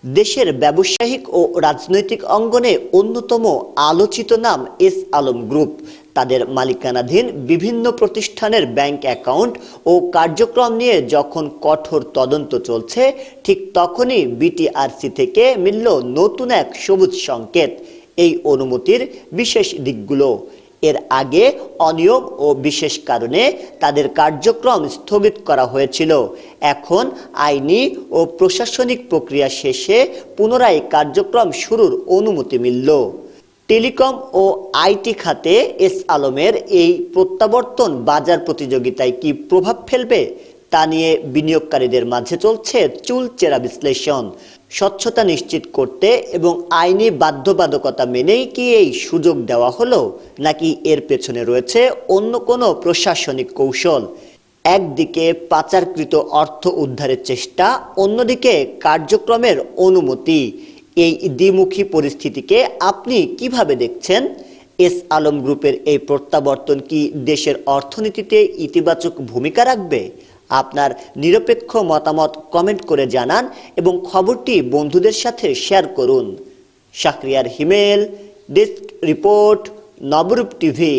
দেশের ব্যবসায়িক ও রাজনৈতিক অঙ্গনে অন্যতম আলোচিত নাম এস আলম গ্রুপ। তাদের মালিকানাধীন বিভিন্ন প্রতিষ্ঠানের ব্যাংক অ্যাকাউন্ট ও কার্যক্রম নিয়ে যখন কঠোর তদন্ত চলছে, ঠিক তখনই বিটিআরসি থেকে মিলল নতুন এক সবুজ সংকেত। এই অনুমতির বিশেষ দিকগুলো। এর আগে অনিয়ম ও বিশেষ কারণে তাদের কার্যক্রম স্থগিত করা হয়েছিল। এখন আইনি ও প্রশাসনিক প্রক্রিয়া শেষে পুনরায় কার্যক্রম শুরুর অনুমতি মিলল। টেলিকম ও আইটি খাতে এস আলমের এই প্রত্যাবর্তন বাজার প্রতিযোগিতায় কি প্রভাব ফেলবে তা নিয়ে বিনিয়োগকারীদের মাঝে চলছে চুলচেরা বিশ্লেষণ। স্বচ্ছতা নিশ্চিত করতে এবং আইনি বাধ্যবাধকতা মেনেই কি এই সুযোগ দেওয়া হলো, নাকি এর পেছনে রয়েছে অন্য কোনো প্রশাসনিক কৌশল? একদিকে পাচারকৃত অর্থ উদ্ধারের চেষ্টা, অন্যদিকে কার্যক্রমের অনুমতি। এই দ্বিমুখী পরিস্থিতিকে আপনি কিভাবে দেখছেন? এস আলম গ্রুপের এই প্রত্যাবর্তন কি দেশের অর্থনীতিতে ইতিবাচক ভূমিকা রাখবে? আপনার নিরপেক্ষ মতামত কমেন্ট করে জানান এবং খবরটি বন্ধুদের সাথে শেয়ার করুন। শাহরিয়ার হিমেল, ডেস্ক রিপোর্ট, নবরূপ টিভি।